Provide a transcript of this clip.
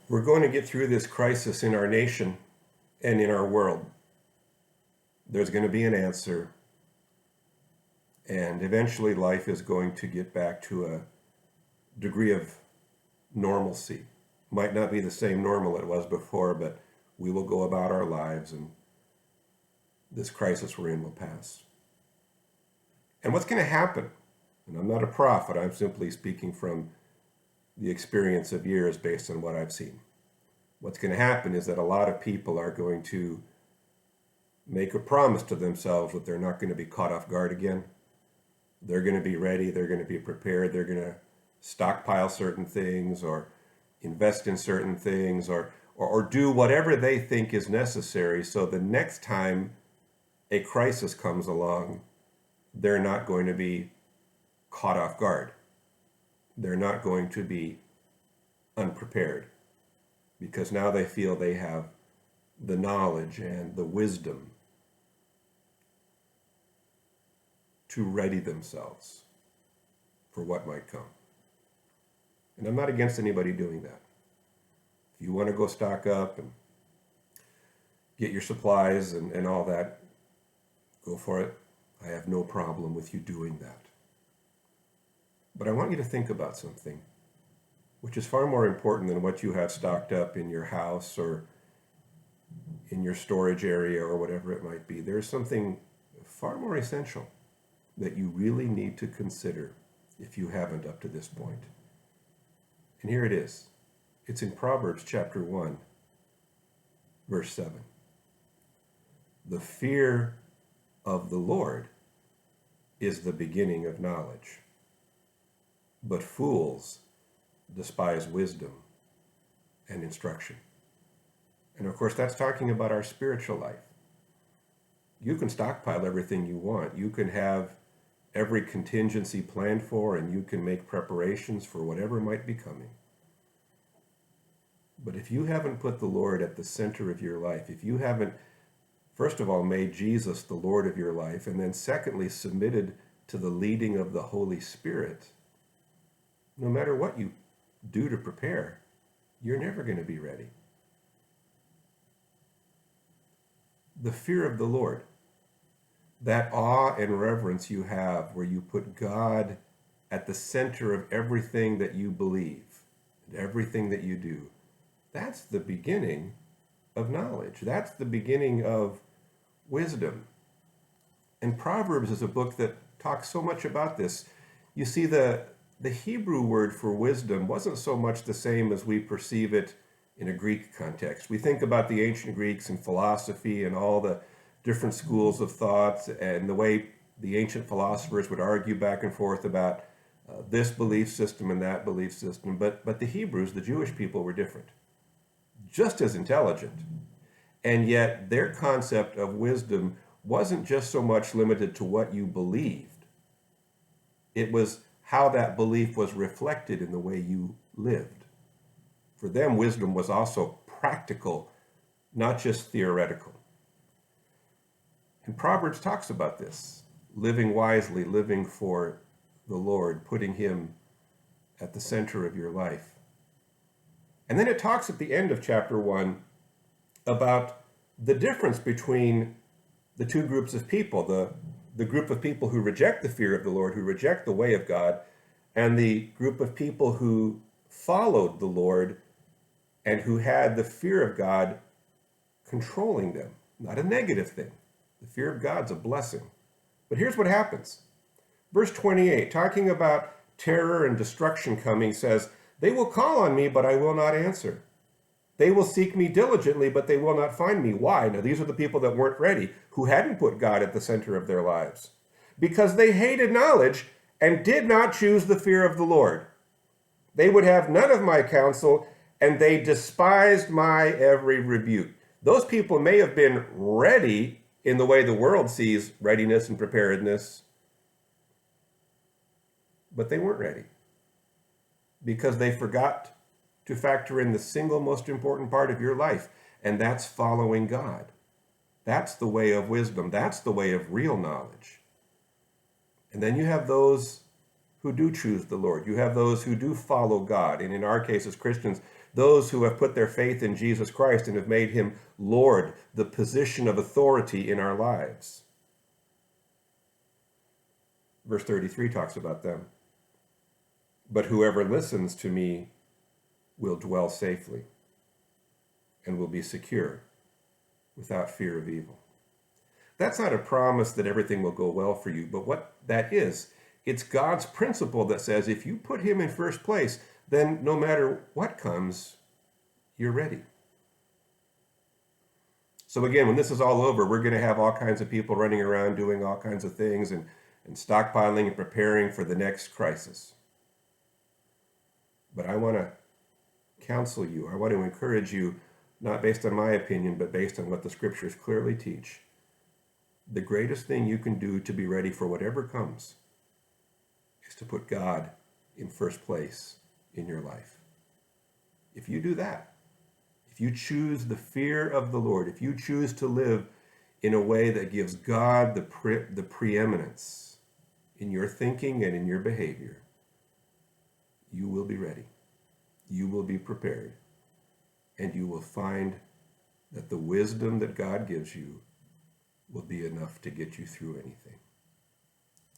We're going to get through this crisis in our nation and in our world. There's going to be an answer, and eventually life is going to get back to a degree of normalcy. Might not be the same normal it was before, but we will go about our lives and this crisis we're in will pass. And what's going to happen, and I'm not a prophet, I'm simply speaking from the experience of years based on what I've seen. What's going to happen is that a lot of people are going to make a promise to themselves that they're not going to be caught off guard again. They're going to be ready, they're going to be prepared, they're going to stockpile certain things or invest in certain things or do whatever they think is necessary so the next time a crisis comes along, they're not going to be caught off guard. They're not going to be unprepared because now they feel they have the knowledge and the wisdom to ready themselves for what might come. And I'm not against anybody doing that. If you want to go stock up and get your supplies and all that, go for it. I have no problem with you doing that. But I want you to think about something, which is far more important than what you have stocked up in your house or in your storage area or whatever it might be. There's something far more essential that you really need to consider if you haven't up to this point. And here it is. It's in Proverbs chapter 1, verse 7. The fear of the Lord is the beginning of knowledge, but fools despise wisdom and instruction. And of course, that's talking about our spiritual life. You can stockpile everything you want. You can have every contingency planned for, and you can make preparations for whatever might be coming. But if you haven't put the Lord at the center of your life, if you haven't, first of all, made Jesus the Lord of your life, and then secondly, submitted to the leading of the Holy Spirit, no matter what you do to prepare, you're never going to be ready. The fear of the Lord, that awe and reverence you have where you put God at the center of everything that you believe and everything that you do, that's the beginning of knowledge. That's the beginning of wisdom. And Proverbs is a book that talks so much about this. You see, the Hebrew word for wisdom wasn't so much the same as we perceive it in a Greek context. We think about the ancient Greeks and philosophy and all the different schools of thought and the way the ancient philosophers would argue back and forth about this belief system and that belief system. But the Hebrews, the Jewish people, were different. Just as intelligent. And yet their concept of wisdom wasn't just so much limited to what you believed. It was how that belief was reflected in the way you lived. For them, wisdom was also practical, not just theoretical. And Proverbs talks about this, living wisely, living for the Lord, putting him at the center of your life. And then it talks at the end of chapter 1 about the difference between the two groups of people, the group of people who reject the fear of the Lord, who reject the way of God, and the group of people who followed the Lord and who had the fear of God controlling them. Not a negative thing. The fear of God's a blessing. But here's what happens. Verse 28, talking about terror and destruction coming, says, "They will call on me, but I will not answer. They will seek me diligently, but they will not find me." Why? Now, these are the people that weren't ready, who hadn't put God at the center of their lives. Because they hated knowledge and did not choose the fear of the Lord. They would have none of my counsel, and they despised my every rebuke. Those people may have been ready in the way the world sees readiness and preparedness, but they weren't ready because they forgot to factor in the single most important part of your life, and that's following God. That's the way of wisdom. That's the way of real knowledge. And then you have those who do choose the Lord. You have those who do follow God. And in our case as Christians, those who have put their faith in Jesus Christ and have made him Lord, the position of authority in our lives. Verse 33 talks about them. But whoever listens to me will dwell safely and will be secure without fear of evil. That's not a promise that everything will go well for you, but what that is, it's God's principle that says if you put him in first place, then no matter what comes, you're ready. So again, when this is all over, we're going to have all kinds of people running around doing all kinds of things and stockpiling and preparing for the next crisis. But I want to counsel you, I want to encourage you, not based on my opinion, but based on what the scriptures clearly teach. The greatest thing you can do to be ready for whatever comes is to put God in first place in your life. If you do that, if you choose the fear of the Lord, if you choose to live in a way that gives God the preeminence in your thinking and in your behavior, you will be ready. You will be prepared. And you will find that the wisdom that God gives you will be enough to get you through anything.